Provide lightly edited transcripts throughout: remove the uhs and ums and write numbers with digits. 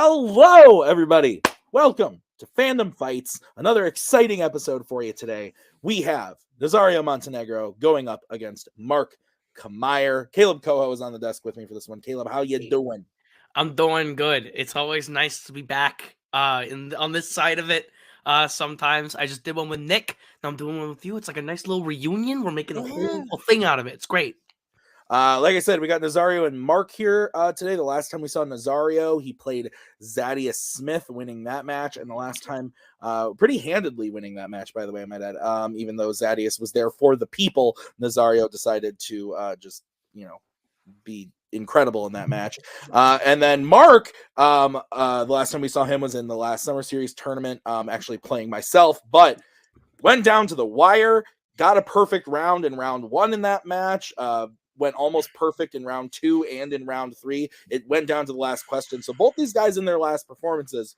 Hello, everybody. Welcome to Fandom Fights. Another exciting episode for you today. We have Nazario Montenegro going up against Mark Camire. Caleb Coho is on the desk with me for this one. Caleb, how you doing? I'm doing good. It's always nice to be back on this side of it. Sometimes I just did one with Nick. Now I'm doing one with you. It's like a nice little reunion. We're making a whole thing out of it. It's great. Like I said, we got Nazario and Mark here today. The last time we saw Nazario, he played Zadius Smith, winning that match, and the last time, pretty handedly winning that match, by the way, I might add. Even though Zadius was there for the people, Nazario decided to just, be incredible in that match. And then Mark, the last time we saw him was in the last Summer Series tournament, actually playing myself, but went down to the wire, got a perfect round in round one in that match, went almost perfect in round two and in round three. It went down to the last question. So both these guys in their last performances,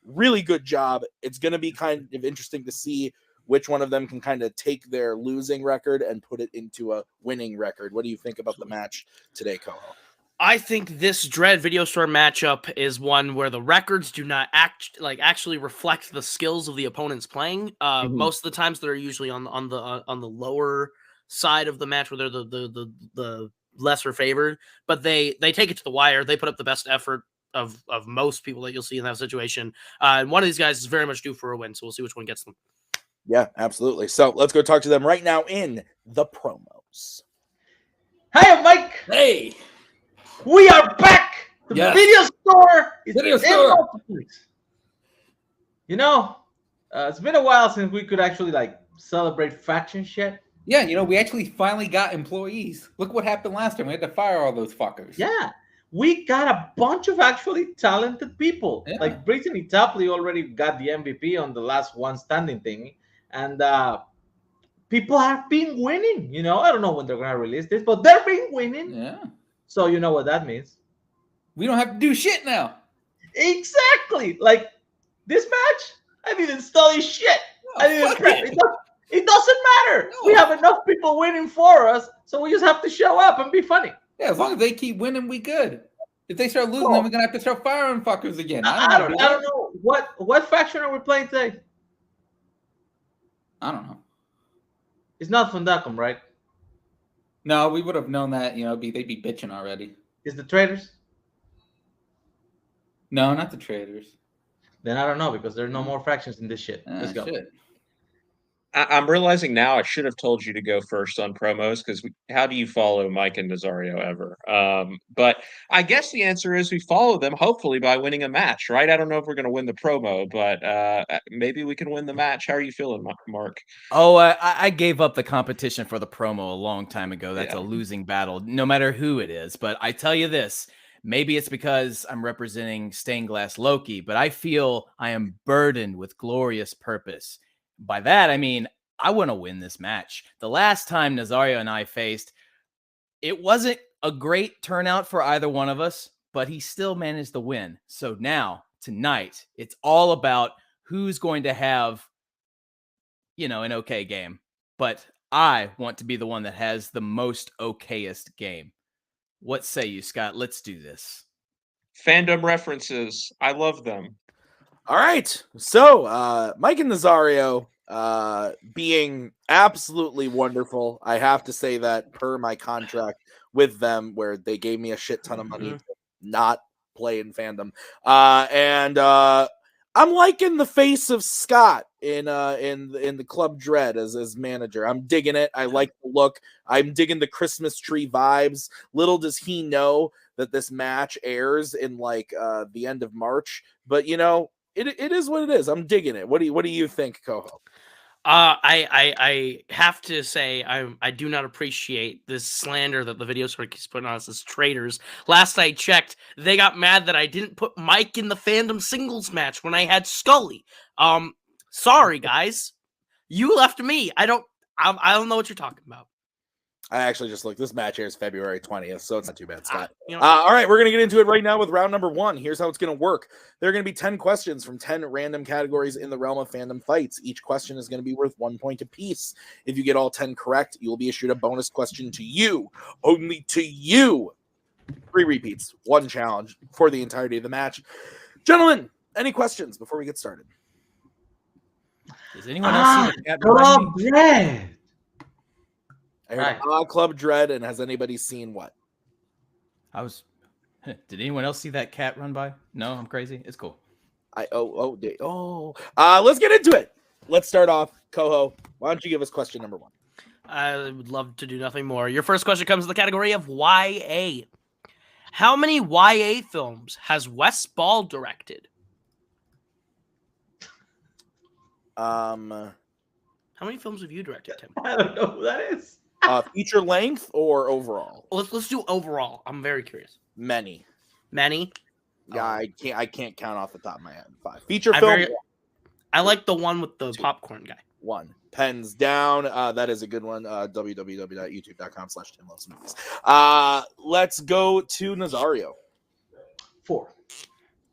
really good job. It's going to be kind of interesting to see which one of them can kind of take their losing record and put it into a winning record. What do you think about the match today, Coho? I think this Dread Video Store matchup is one where the records do not actually reflect the skills of the opponents playing. Most of the times they're usually on the lower side of the match where they're the lesser favored, but they take it to the wire. They put up the best effort of most people that you'll see in that situation. And one of these guys is very much due for a win, so we'll see which one gets them. Yeah, absolutely. So let's go talk to them right now in the promos. Hey, Mike. Hey. We are back. The video store is video store. It's been a while since we could actually celebrate faction shit. Yeah, we actually finally got employees. Look what happened last time. We had to fire all those fuckers. Yeah, we got a bunch of actually talented people. Yeah. Like Brittany Tapley already got the MVP on the last one standing thing, and people have been winning. I don't know when they're gonna release this, but they've been winning. Yeah. So you know what that means. We don't have to do shit now. Exactly. Like this match, I didn't study shit. No, I didn't prep. It doesn't matter. No. We have enough people winning for us, so we just have to show up and be funny. Yeah, as long as they keep winning, we good. If they start losing, then we're gonna have to start firing fuckers again. I don't know. What faction are we playing today? I don't know. It's not Fandom, right? No, we would have known that. They'd be bitching already. Is the Traders? No, not the Traders. Then I don't know because there are no more factions in this shit. Let's go. Shit. I'm realizing now I should have told you to go first on promos because how do you follow Mike and Nazario ever? But I guess the answer is we follow them hopefully by winning a match, right? I don't know if we're going to win the promo, but maybe we can win the match. How are you feeling, Mark? Oh, I gave up the competition for the promo a long time ago. That's a losing battle, no matter who it is. But I tell you this, maybe it's because I'm representing Stained Glass Loki, but I feel I am burdened with glorious purpose. By that, I mean, I want to win this match. The last time Nazario and I faced, it wasn't a great turnout for either one of us, but he still managed to win. So now, tonight, it's all about who's going to have, an okay game. But I want to be the one that has the most okayest game. What say you, Scott? Let's do this. Fandom references. I love them. All right. So, Mike and Nazario being absolutely wonderful. I have to say that per my contract with them, where they gave me a shit ton of money to not play in Fandom. And I'm liking the face of Scott in the Club Dread as manager. I'm digging it. I like the look. I'm digging the Christmas tree vibes. Little does he know that this match airs in the end of March, but it is what it is. I'm digging it. What do you think, Coho? I have to say I do not appreciate this slander that the video store keeps putting on us as traitors. Last I checked, they got mad that I didn't put Mike in the Fandom singles match when I had Scully. Sorry guys, you left me. I don't know what you're talking about. I actually just looked. This match airs February 20th, so it's not too bad, Scott. All right, we're going to get into it right now with round number one. Here's how it's going to work. There are going to be 10 questions from 10 random categories in the realm of Fandom Fights. Each question is going to be worth 1 point apiece. If you get all 10 correct, you will be issued a bonus question to you. Only to you. 3 repeats, 1 challenge for the entirety of the match. Gentlemen, any questions before we get started? Does anyone else see the cat behind Club me? Dread. I heard Club Dread, and has anybody seen what? Did anyone else see that cat run by? No, I'm crazy. It's cool. Let's get into it. Let's start off. Coho, why don't you give us question number 1? I would love to do nothing more. Your first question comes in the category of YA. How many YA films has Wes Ball directed? How many films have you directed, Tim? I don't know who that is. Feature length or overall? Let's do overall. I'm very curious. Many. Yeah, I can't count off the top of my head. 5. Feature film. I like the one with the popcorn guy. 1. Pens down. That is a good one. www.youtube.com/TimLovesMovies. Let's go to Nazario. 4.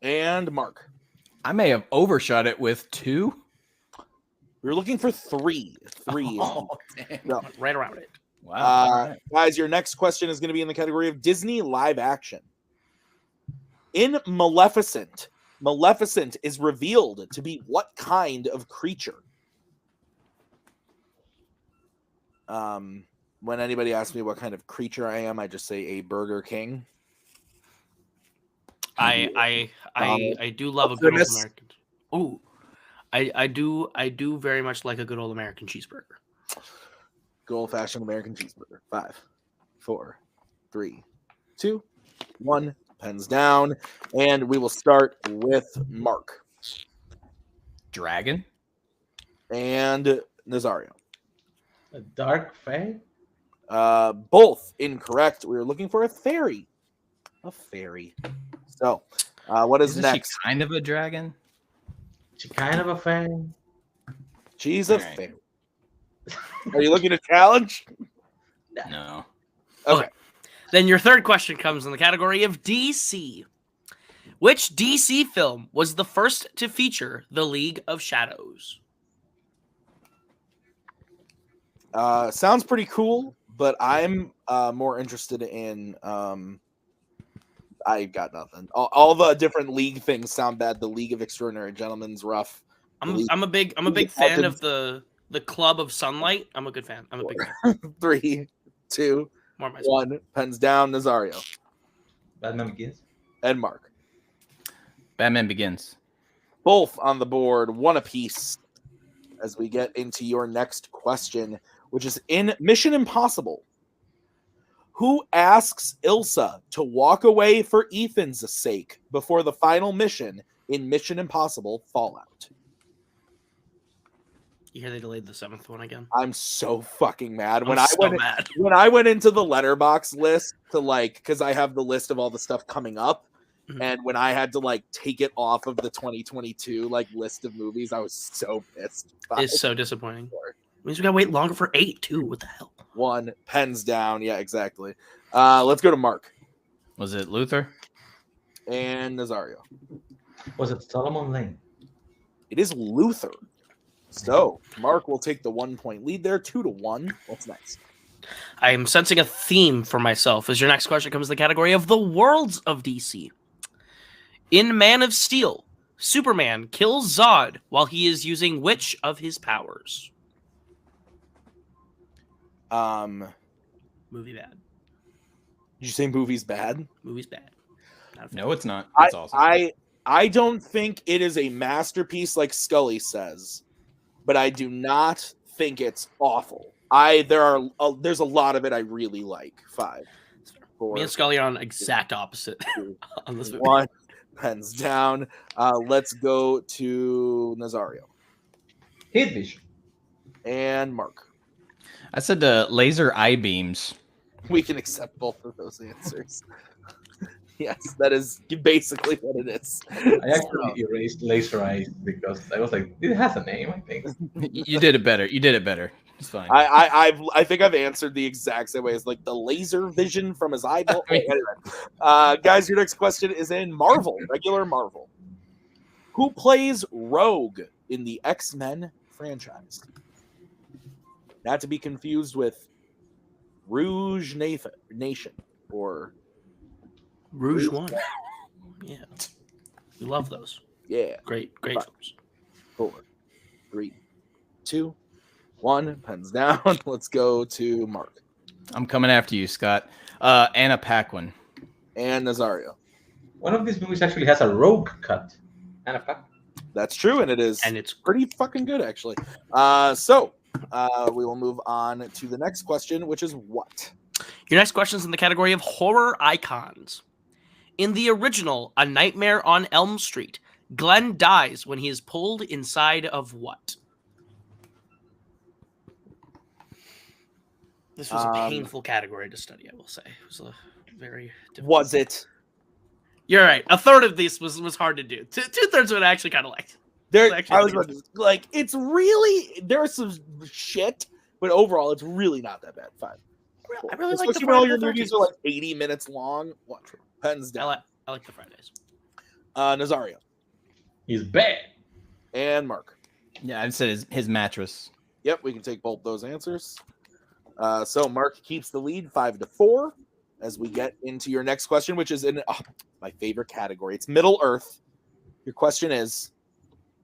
And Mark. I may have overshot it with 2. We were looking for 3. 3. Oh, damn. No. Right around it. Wow. Guys, your next question is going to be in the category of Disney live action. In Maleficent is revealed to be what kind of creature? When anybody asks me what kind of creature I am, I just say a Burger King. I do love a good old American. Ooh, I do very much like a good old American cheeseburger. Good old fashioned American cheeseburger. 5, 4, 3, 2, 1. Pens down, and we will start with Mark. Dragon and Nazario. A dark fae? Both incorrect. We were looking for a fairy. A fairy. So, what is Isn't next? She kind of a dragon. She kind of a fae? She's a fairy. Are you looking to challenge? No. Okay. Then your third question comes in the category of DC. Which DC film was the first to feature the League of Shadows? Sounds pretty cool, but I'm more interested in. I got nothing. All the different league things sound bad. The League of Extraordinary Gentlemen's rough. I'm a big fan of the Club of Sunlight. I'm a good fan. I'm a big fan. 3, 2, More 1. Pens down. Nazario. Batman Begins. And Mark. Batman Begins. Both on the board, 1 apiece. As we get into your next question, which is in Mission Impossible. Who asks Ilsa to walk away for Ethan's sake before the final mission in Mission Impossible Fallout? You hear they delayed the 7th one again? I'm so fucking mad. When I went into the letterbox list to because I have the list of all the stuff coming up, and when I had to take it off of the 2022 list of movies, I was so pissed. It's so disappointing. It means we gotta wait longer for 8 too. What the hell? 1. Pens down. Yeah, exactly. Let's go to Mark. Was it Luther? And Nazario. Was it Solomon Lane? It is Luther. So Mark will take the 1-point lead there, 2-1. What's next? I am sensing a theme for myself as your next question comes in the category of the worlds of DC. In Man of Steel, Superman kills Zod while he is using which of his powers? Movie bad. Did you say movie's bad? Movie's bad. No, it's not. It's awesome. I don't think it is a masterpiece like Scully says, but I do not think it's awful. There's a lot of it I really like. 5, 4. Me and Scully are on exact opposite on this movie. 1. Pens down. Let's go to Nazario. Heat Vision. And Mark. I said laser eye beams. We can accept both of those answers. Yes, that is basically what it is. I actually erased Laser Eyes because I was like, it has a name, I think. You did it better. It's fine. I think I've answered the exact same way as the laser vision from his eyeball. Guys, your next question is in Marvel, regular Marvel. Who plays Rogue in the X-Men franchise? Not to be confused with Rouge Nation or Rouge One. Yeah. We love those. Yeah. Great 5, films. 4, 3, 2, 1. Pens down. Let's go to Mark. I'm coming after you, Scott. Anna Paquin. And Nazario. One of these movies actually has a rogue cut. That's true, and it's pretty fucking good, actually. So we will move on to the next question, which is what? Your next question is in the category of horror icons. In the original A Nightmare on Elm Street, Glenn dies when he is pulled inside of what? This was a painful category to study, I will say. It was a very difficult. Was it? You're right. A third of this was hard to do. Two-thirds of it I actually kind of liked. It's really, there's some shit, but overall, it's really not that bad. 5. I really like the when all your Friday the movies 13th. are like 80 minutes long. What? Pens down. I like the Fridays. Nazario. He's bad. And Mark. Yeah, I'd say his mattress. Yep, we can take both those answers. So Mark keeps the lead 5-4 as we get into your next question, which is in my favorite category. It's Middle Earth. Your question is,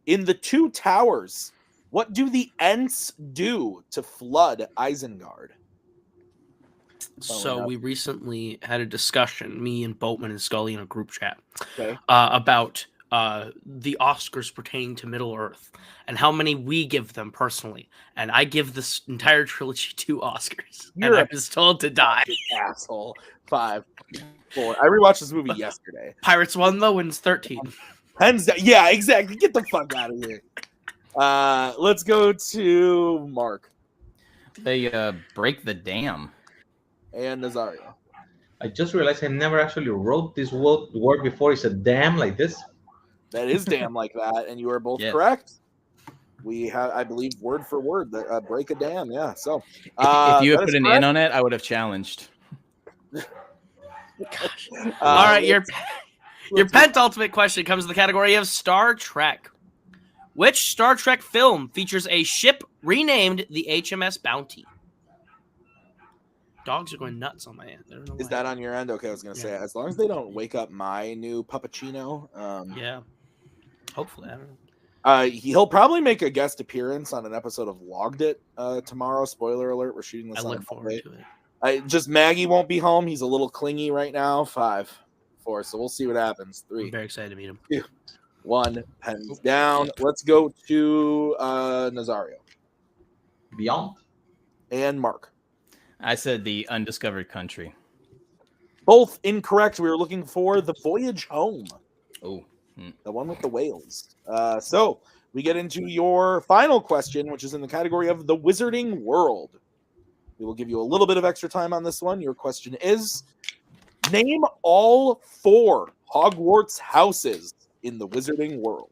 in the Two Towers, what do the Ents do to flood Isengard? So we recently had a discussion, me and Boatman and Scully in a group chat, Okay. about the Oscars pertaining to Middle Earth and how many we give them personally. And I give this entire trilogy 2 Oscars. You're and I was told to die. Asshole. 5, 4. I rewatched this movie yesterday. Pirates 1, though, wins 13. Pens down. Yeah, exactly. Get the fuck out of here. Let's go to Mark. They break the dam. And Nazario. I just realized I never actually wrote this word before. It's a damn like this. That is damn like that, and you are both Yeah. correct. We have, I believe, word for word, break a dam. Yeah. So If you had that put is an correct. in on it, I would have challenged. All right, your penultimate question comes in the category of Star Trek. Which Star Trek film features a ship renamed the HMS Bounty? Dogs are going nuts on my end. I don't know Is why. that on your end? Okay, I was gonna say, as long as they don't wake up my new puppuccino. Yeah. Hopefully, I don't know. He'll probably make a guest appearance on an episode of Logged It tomorrow. Spoiler alert: we're shooting this I on look forward Monday. to it. Just Maggie won't be home. He's a little clingy right now. 5, 4. So we'll see what happens. 3, I'm very excited to meet him. 2, 1. Pens down. Let's go to Nazario Beyond. and Mark. I said the undiscovered country. Both incorrect. We were looking for The Voyage Home. Oh, The one with the whales. So we get into your final question, which is in the category of the Wizarding World. We will give you a little bit of extra time on this one. Your question is, name all 4 Hogwarts houses in the Wizarding World.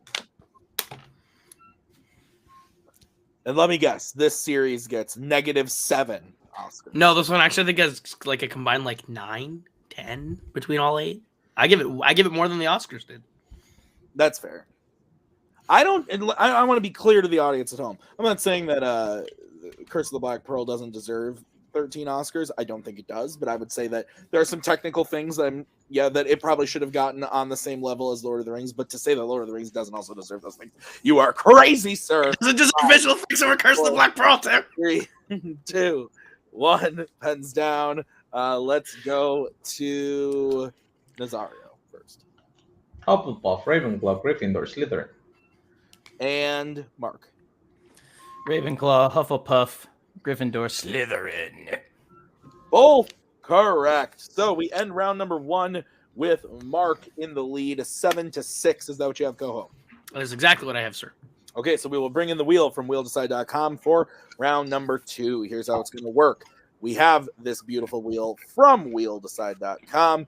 And let me guess, this series gets -7 Oscars. No, this one actually I think has like a combined like 9, 10 between all 8. I give it more than the Oscars did. That's fair. I want to be clear to the audience at home. I'm not saying that Curse of the Black Pearl doesn't deserve 13 Oscars. I don't think it does, but I would say that there are some technical things that it probably should have gotten on the same level as Lord of the Rings. But to say that Lord of the Rings doesn't also deserve those things, you are crazy, sir. Does it deserve visual effects over Curse of the Black Pearl too? 3, 2, 1. Pens down. Let's go to Nazario first. Hufflepuff, Ravenclaw, Gryffindor, Slytherin. And Mark. Ravenclaw, Hufflepuff, Gryffindor, Slytherin. Both correct. So we end round number 1 with Mark in the lead, 7-6. Is that what you have, Coho? That is exactly what I have, sir. Okay, so we will bring in the wheel from wheeldecide.com for round number 2. Here's how it's going to work. We have this beautiful wheel from wheeldecide.com.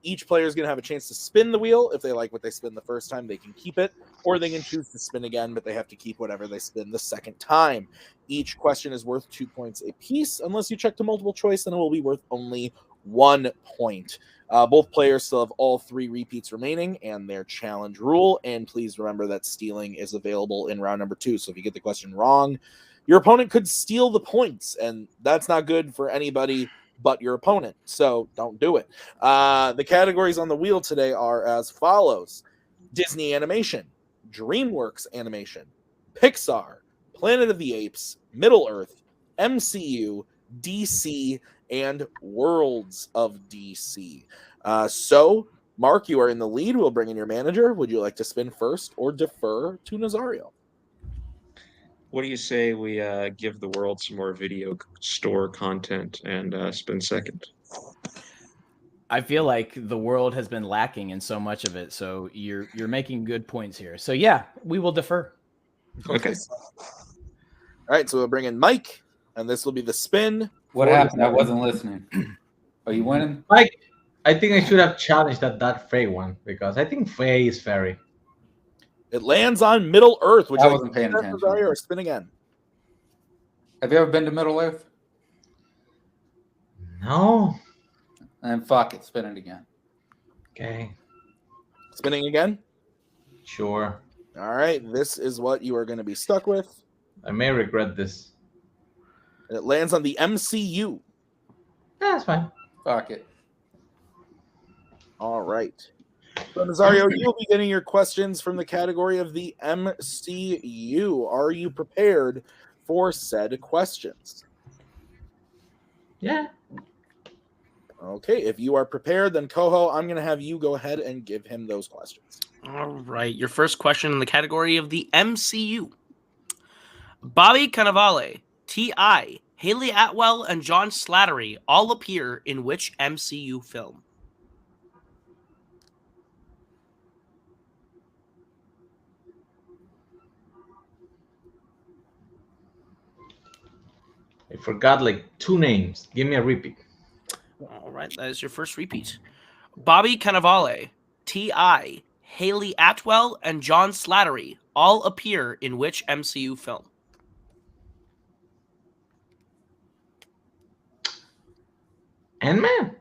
Each player is going to have a chance to spin the wheel. If they like what they spin the first time, they can keep it, or they can choose to spin again, but they have to keep whatever they spin the second time. Each question is worth 2 points apiece. Unless you check to multiple choice, then it will be worth only 1 point. Both players still have all 3 repeats remaining and their challenge rule. And please remember that stealing is available in round number 2. So if you get the question wrong, your opponent could steal the points, and that's not good for anybody but your opponent. So don't do it. The categories on the wheel today are as follows: Disney Animation, DreamWorks Animation, Pixar, Planet of the Apes, Middle-earth, MCU, DC, and Worlds of DC. So, Mark, you are in the lead. We'll bring in your manager. Would you like to spin first or defer to Nazario? What do you say we give the world some more video store content and spin second? I feel like the world has been lacking in so much of it, so you're making good points here. So yeah, we will defer. Okay. All right, so we'll bring in Mike, and this will be the spin. What happened? I wasn't listening. Are you winning? Mike, I think I should have challenged that Faye one because I think Faye is fairy. It lands on Middle Earth. Would I you like wasn't to paying spin, attention. Nazario, or spin again? Have you ever been to Middle Earth? No. And fuck it, spin it again. Okay. Spinning again? Sure. All right, this is what you are going to be stuck with. I may regret this. It lands on the MCU. That's fine. Fuck it. All right. So, Nazario, you will be getting your questions from the category of the MCU. Are you prepared for said questions? Yeah. Okay, if you are prepared, then Coho, I'm going to have you go ahead and give him those questions. All right. Your first question in the category of the MCU. Bobby Cannavale, T.I., Haley Atwell, and John Slattery all appear in which MCU film? I forgot like 2 names. Give me a repeat. All right. That is your first repeat. Bobby Cannavale, T.I., Haley Atwell, and John Slattery all appear in which MCU film? Ant-Man.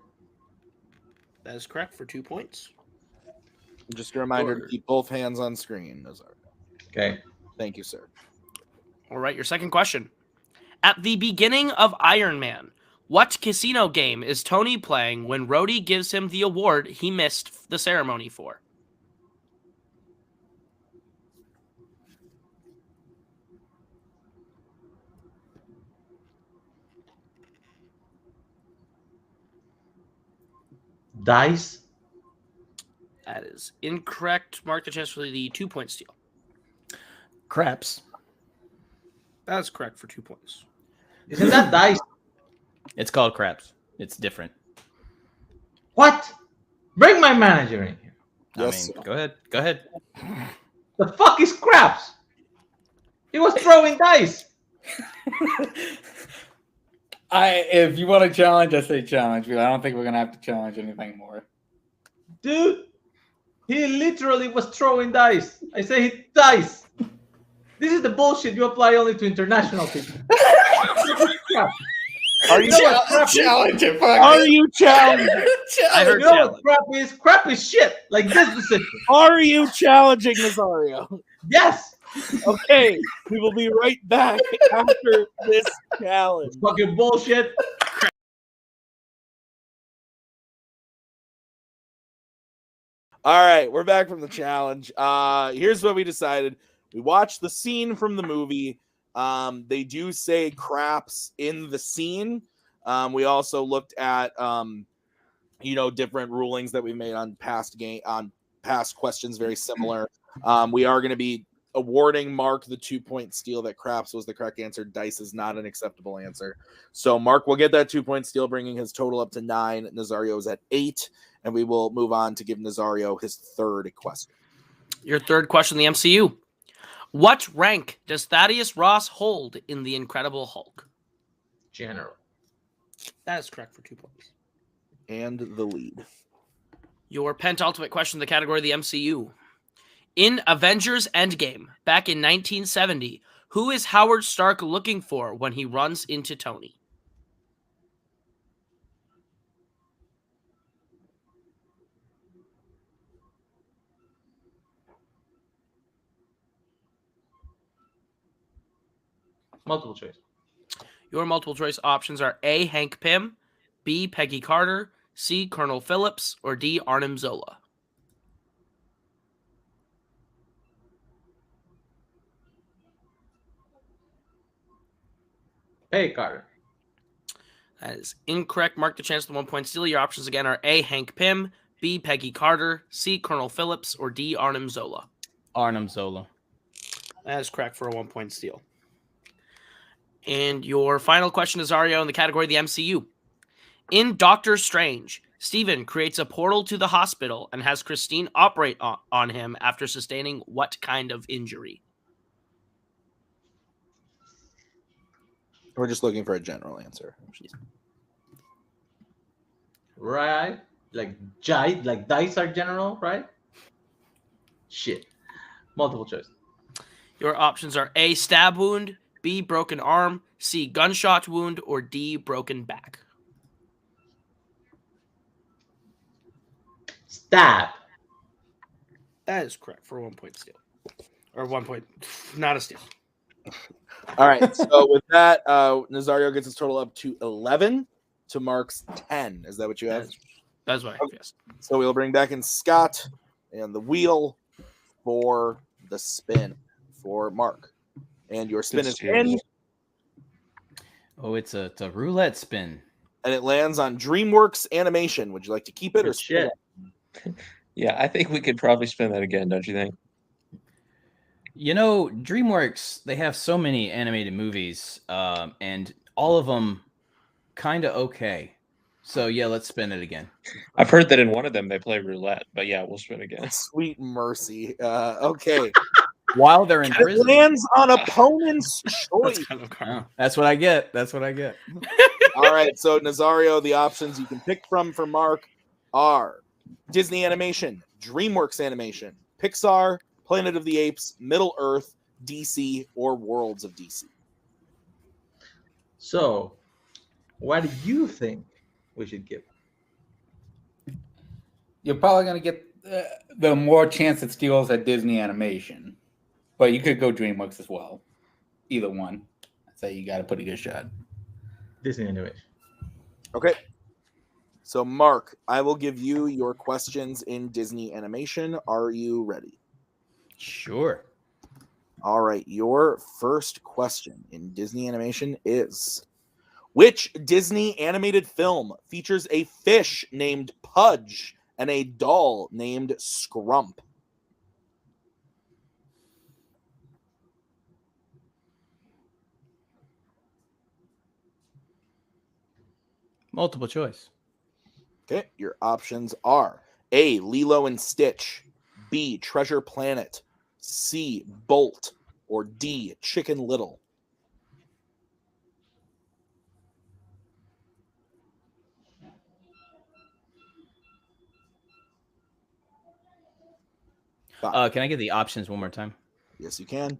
That is correct for 2 points. Just a reminder to Sure. keep both hands on screen, Nazario. Okay. Thank you, sir. All right, your second question. At the beginning of Iron Man, what casino game is Tony playing when Rhodey gives him the award he missed the ceremony for? Dice. That is incorrect. Mark the chance for the 2-point steal. Craps. That is correct for 2 points. Isn't that dice? It's called craps. It's different. What? Bring my manager in here. Yes, I mean, go ahead. Go ahead. The fuck is craps? He was throwing dice. If you want to challenge, I say challenge, but I don't think we're gonna have to challenge anything more. Dude, he literally was throwing dice. I say he dice. This is the bullshit you apply only to international people. Are you challenging? Are you challenging? I heard You know challenge. what crap is? Crap is shit. Like this decision. Are you challenging, Nazario? Yes. Okay, we will be right back after this challenge. Fucking bullshit. All right, we're back from the challenge. Here's what we decided. We watched the scene from the movie. They do say craps in the scene. We also looked at different rulings that we made on past questions, very similar. We are going to be awarding Mark the 2-point steal that craps was the correct answer. Dice is not an acceptable answer. So Mark will get that 2-point steal, bringing his total up to 9. Nazario is at 8, and we will move on to give Nazario his third question. Your third question in the MCU. What rank does Thaddeus Ross hold in The Incredible Hulk? General. That is correct for 2 points. And the lead. Your penultimate question in the category of the MCU. In Avengers Endgame, back in 1970, who is Howard Stark looking for when he runs into Tony? Multiple choice. Your multiple choice options are A. Hank Pym, B. Peggy Carter, C. Colonel Phillips, or D. Arnim Zola. Hey, Carter. That is incorrect. Mark the chance to 1 point steal. Your options again are A. Hank Pym, B. Peggy Carter, C. Colonel Phillips, or D. Arnim Zola. Arnim Zola. That is correct for a 1 point steal. And your final question, Nazario, in the category of the MCU. In Doctor Strange, Stephen creates a portal to the hospital and has Christine operate on him after sustaining what kind of injury? We're just looking for a general answer. Right? Like dice are general, right? Shit. Multiple choice. Your options are A. Stab wound, B. Broken arm, C. Gunshot wound, or D. Broken back. Stab. That is correct for a 1 point steal. Or 1 point, not a steal. All right. So with that, Nazario gets his total up to 11 to Mark's 10. Is that what you have? That's what I have, yes. So we'll bring back in Scott and the wheel for the spin for Mark. And your spin is in. Oh, it's a roulette spin. And it lands on DreamWorks Animation. Would you like to keep it or spin it? Yeah, I think we could probably spin that again, don't you think? You know, DreamWorks, they have so many animated movies, and all of them kind of okay. So, yeah, let's spin it again. I've heard that in one of them they play roulette, but yeah, we'll spin again. Sweet mercy. Okay. While they're in It prison. lands on opponent's choice. That's kind of Oh, that's what I get. That's what I get. All right. So, Nazario, the options you can pick from for Mark are Disney Animation, DreamWorks Animation, Pixar, Planet of the Apes, Middle Earth, DC, or Worlds of DC. So, what do you think we should give? You're probably going to get the more chance it steals at Disney Animation. But you could go DreamWorks as well. Either one. I'd say you got to put a good shot. Disney Animation. Okay. So, Mark, I will give you your questions in Disney Animation. Are you ready? Sure. All right. Your first question in Disney Animation is: which Disney animated film features a fish named Pudge and a doll named Scrump? Multiple choice. Okay, your options are A. Lilo and Stitch, B. Treasure Planet, C. Bolt, or D. Chicken Little. Can I get the options one more time? Yes, you can.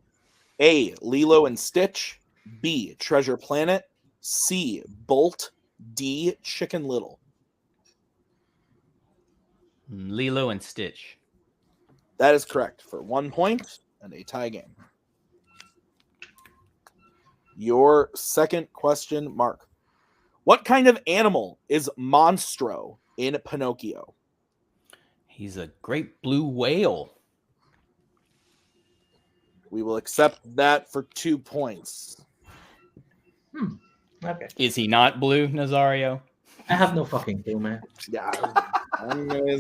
A. Lilo and Stitch, B. Treasure Planet, C. Bolt, D. Chicken Little. Lilo and Stitch. That is correct for 1 point and a tie game. Your second question, Mark. What kind of animal is Monstro in Pinocchio? He's a great blue whale. We will accept that for 2 points. Okay. Is he not blue, Nazario? I have no fucking clue, man. Yeah.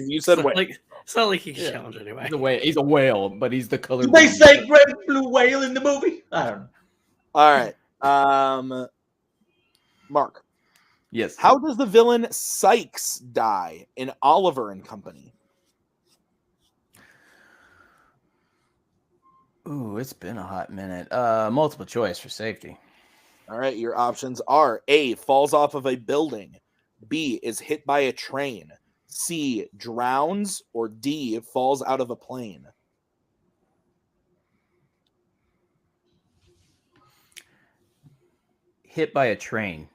You said wait. It's not like he can challenge anyway. He's a whale, but he's the color. Did they say red blue whale in the movie? I don't know. All right. Mark. Yes. How does the villain Sykes die in Oliver and Company? Ooh, it's been a hot minute. Multiple choice for safety. All right, your options are A, falls off of a building, B, is hit by a train, C, drowns, or D, falls out of a plane. Hit by a train.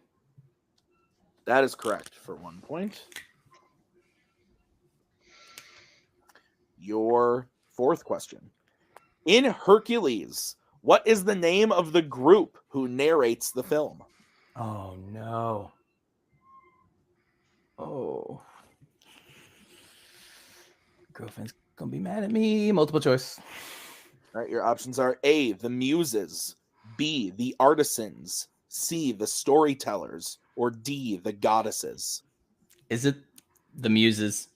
That is correct for 1 point. Your fourth question. In Hercules, what is the name of the group who narrates the film? Oh, no. Oh. Girlfriend's going to be mad at me. Multiple choice. All right, your options are A, the Muses, B, the Artisans, C, the storytellers, or D, the goddesses? Is it the Muses?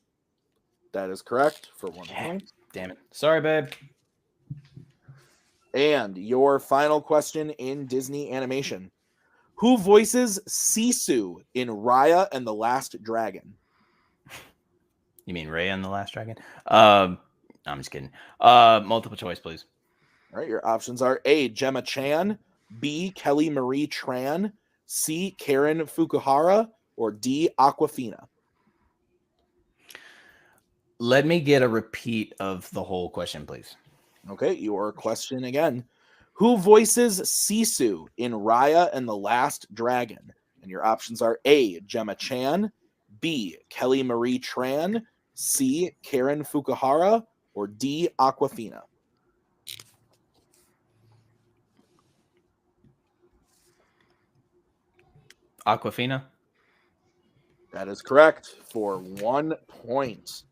That is correct for 1 Yeah. point. Damn it. Sorry, babe. And your final question in Disney animation. Who voices Sisu in Raya and the Last Dragon? You mean Raya and the Last Dragon? No, I'm just kidding. Multiple choice, please. All right, your options are A, Gemma Chan, B, Kelly Marie Tran, C, Karen Fukuhara, or D, Aquafina. Let me get a repeat of the whole question, please. Okay, your question again. Who voices Sisu in Raya and the Last Dragon? And your options are A, Gemma Chan, B, Kelly Marie Tran, C, Karen Fukuhara, or D, Aquafina. Aquafina? That is correct for 1 point.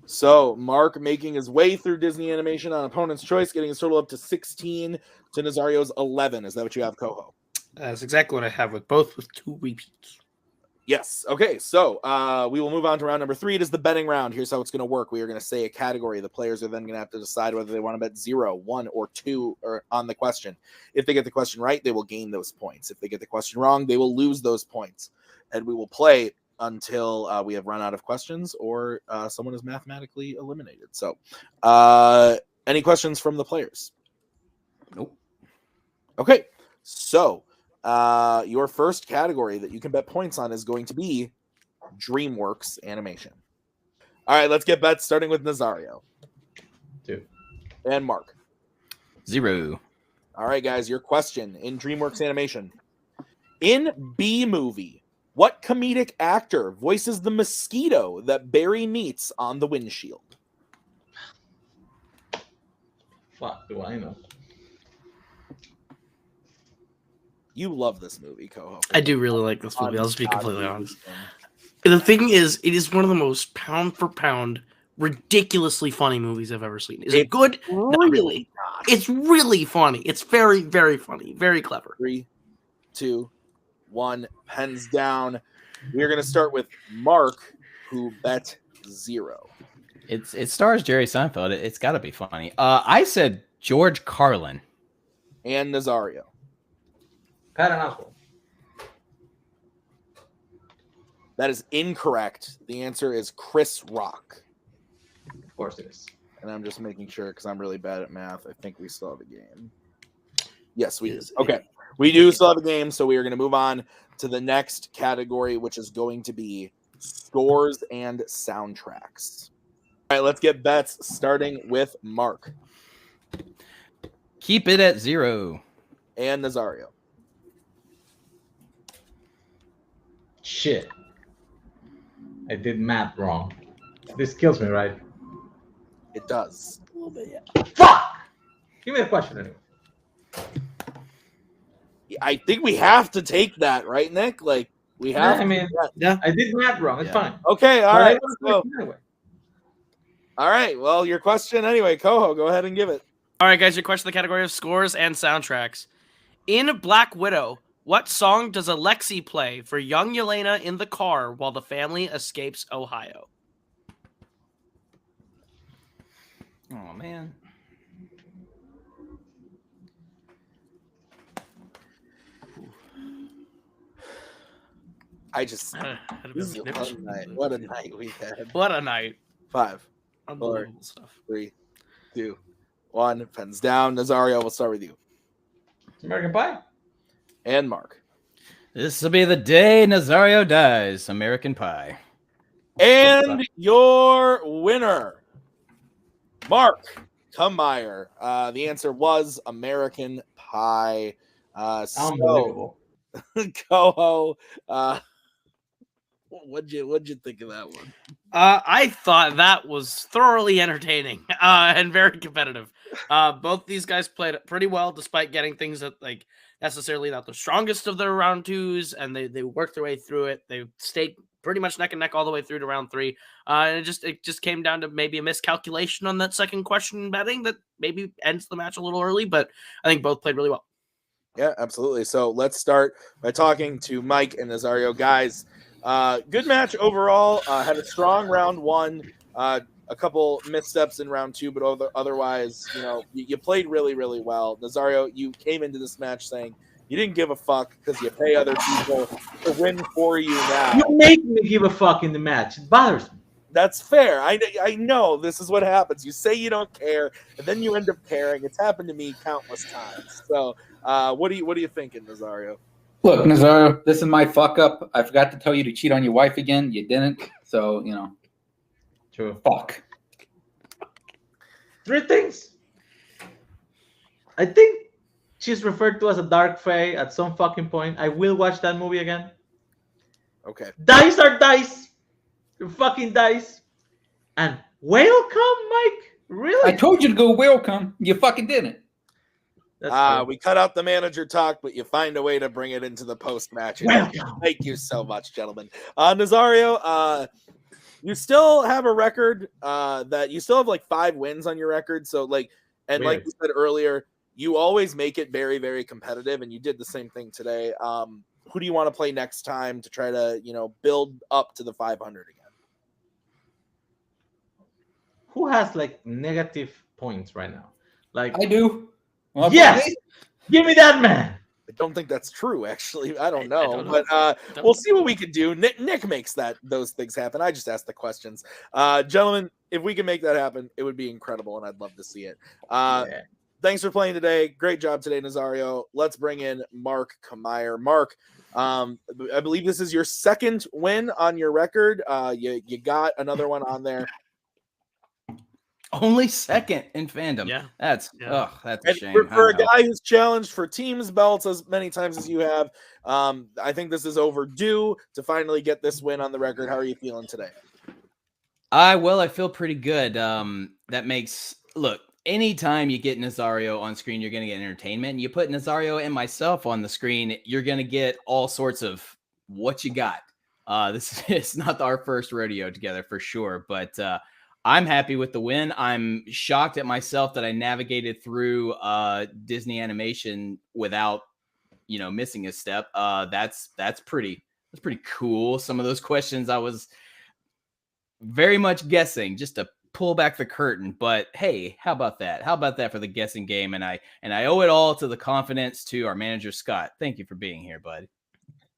So Mark making his way through Disney animation on opponent's choice, getting his total up to 16 to Nazario's 11. Is that what you have, Coho? That's exactly what I have with both, with 2 repeats. Yes. Okay. So we will move on to round number 3. It is the betting round. Here's how it's going to work. We are going to say a category. The players are then going to have to decide whether they want to bet 0, 1, or 2 or on the question. If they get the question right, they will gain those points. If they get the question wrong, they will lose those points. And we will play until we have run out of questions or someone is mathematically eliminated. So any questions from the players? Nope. Okay. So your first category that you can bet points on is going to be DreamWorks animation. All right, let's get bets starting with Nazario. 2. And Mark. 0. All right, guys, your question in DreamWorks animation. In B Movie, what comedic actor voices the mosquito that Barry meets on the windshield? Fuck, do I know? You love this movie, Coho. I do really like this movie. I'll just be completely honest. The thing is, it is one of the most pound for pound, ridiculously funny movies I've ever seen. Is it good? Not really. It's really funny. It's very, very funny. Very clever. 3, 2, 1. Pens down. We are going to start with Mark, who bet 0. It stars Jerry Seinfeld. It's got to be funny. I said George Carlin. And Nazario. Patton Oswalt. That is incorrect. The answer is Chris Rock. Of course it is. And I'm just making sure because I'm really bad at math. I think we still have a game. Yes, we do. Okay. We do still have a game, so we are going to move on to the next category, which is going to be scores and soundtracks. All right, let's get bets starting with Mark. Keep it at 0. And Nazario. Shit. I did math wrong. This kills me, right? It does. A little bit, yeah. Fuck! Give me a question anyway. I think we have to take that, right, Nick? Like, we have I mean, Yeah. I did math wrong. It's fine. Okay, all But I right. want a So, question anyway. all right. Well, your question anyway, Coho, go ahead and give it. All right, guys, your question in the category of scores and soundtracks. In Black Widow, what song does Alexi play for young Yelena in the car while the family escapes Ohio? Oh, man. I just That'd have been magnificent. what a night we had. What a night. 5, Unbelievable stuff. 3, 2, 1. Pens down. Nazario, we'll start with you. American Pie. And Mark. This will be the day Nazario dies. American Pie. And your winner, Mark Camire. The answer was American Pie. Unbelievable. Coho, what'd you think of that one? I thought that was thoroughly entertaining and very competitive. Both these guys played pretty well, despite getting things that like necessarily not the strongest of their round 2s, and they worked their way through it. They stayed pretty much neck and neck all the way through to round 3. And it just came down to maybe a miscalculation on that second question betting that maybe ends the match a little early, but I think both played really well. Yeah, absolutely. So let's start by talking to Mike and Nazario. Guys, good match overall. Had a strong round one. A couple missteps in round two, but otherwise, you played really, really well. Nazario, you came into this match saying you didn't give a fuck because you pay other people to win for you now. You make me give a fuck in the match. It bothers me. That's fair. I know this is what happens. You say you don't care, and then you end up caring. It's happened to me countless times. So, what are you thinking, Nazario? Look, Nazario, this is my fuck up. I forgot to tell you to cheat on your wife again. You didn't. So, True. Fuck. 3 things. I think she's referred to as a dark fae at some fucking point. I will watch that movie again. Okay. Dice are dice. They're fucking dice. And welcome, Mike. Really? I told you to go welcome. You fucking didn't. We cut out the manager talk, but you find a way to bring it into the post-match. Thank you so much, gentlemen. Nazario, you still have a record that you still have like 5 wins on your record. So like you said earlier, you always make it very, very competitive, and you did the same thing today. Who do you want to play next time to try to, build up to the 500 again? Who has like negative points right now? Like I do. Yes, give me that man. I don't think that's true, actually. I don't know, but we'll see what we can do. Nick makes those things happen. I just asked the questions. Gentlemen, if we can make that happen, it would be incredible, and I'd love to see it. Thanks for playing today. Great job today, Nazario. Let's bring in Mark Camire. Mark, I believe this is your 2nd win on your record. You got another one on there. Only 2nd in Fandom. Yeah. That's a shame. For a guy who's challenged for teams belts as many times as you have, I think this is overdue to finally get this win on the record. How are you feeling today? I feel pretty good. Look, anytime you get Nazario on screen, you're going to get entertainment. You put Nazario and myself on the screen, you're going to get all sorts of what you got. This is not our first rodeo together for sure, but I'm happy with the win. I'm shocked at myself that I navigated through Disney animation without, missing a step. That's pretty cool. Some of those questions I was very much guessing just to pull back the curtain. But hey, how about that? How about that for the guessing game? And I owe it all to the confidence to our manager, Scott. Thank you for being here, bud.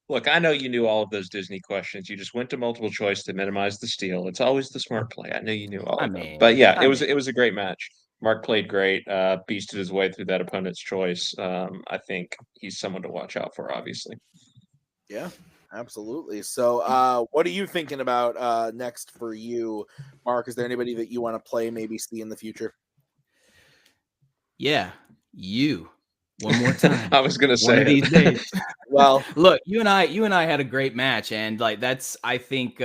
Look, I know you knew all of those Disney questions. You just went to multiple choice to minimize the steal. It's always the smart play. I know you knew all of them. But yeah, it was a great match. Mark played great, beasted his way through that opponent's choice. I think he's someone to watch out for, obviously. Yeah, absolutely. So what are you thinking about next for you, Mark? Is there anybody that you want to play, maybe see in the future? Yeah, you. One more time. I was gonna say one of these days. Well, look, you and I had a great match, and like that's I think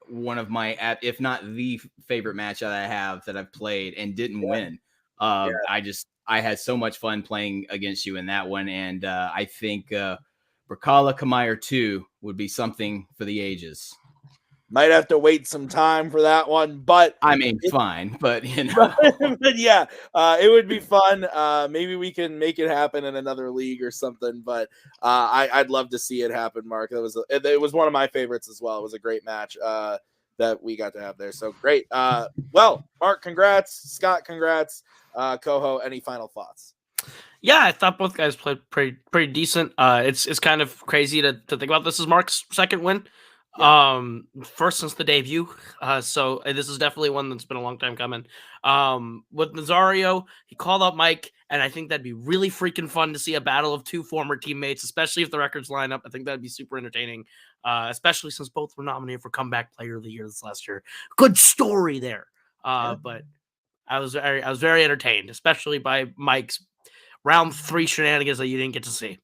one of my, if not the favorite match that I have that I've played and didn't win. I had so much fun playing against you in that one, and I think Bracala Camire 2 would be something for the ages. Might have to wait some time for that one, but fine. But but yeah, it would be fun. Maybe we can make it happen in another league or something. But I'd love to see it happen, Mark. It was one of my favorites as well. It was a great match that we got to have there. So great. Well, Mark, congrats. Scott, congrats. Coho, any final thoughts? Yeah, I thought both guys played pretty decent. It's kind of crazy to think about. This is Mark's 2nd win. Yeah. First since the debut. So this is definitely one that's been a long time coming. With Nazario, he called out Mike, and I think that'd be really freaking fun to see a battle of 2 former teammates, especially if the records line up. I think that'd be super entertaining, especially since both were nominated for Comeback Player of the Year this last year. Good story there. But I was very entertained, especially by Mike's round 3 shenanigans that you didn't get to see.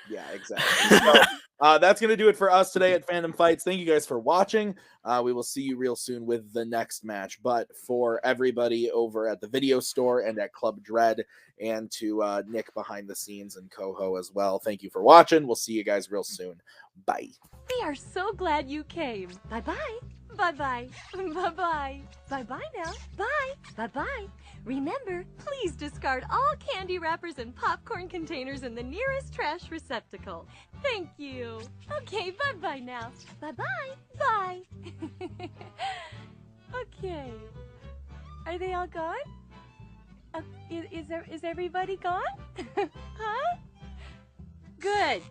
Yeah, exactly. So, that's going to do it for us today at Fandom Fights. Thank you guys for watching. We will see you real soon with the next match. But for everybody over at the video store and at Club Dread, and to Nick behind the scenes and Coho as well, thank you for watching. We'll see you guys real soon. Bye. We are so glad you came. Bye-bye. Bye-bye. Bye-bye. Bye-bye now. Bye. Bye-bye. Remember, please discard all candy wrappers and popcorn containers in the nearest trash receptacle. Thank you. Okay, bye-bye now. Bye-bye. Bye. Okay. Are they all gone? Is everybody gone? Huh? Good.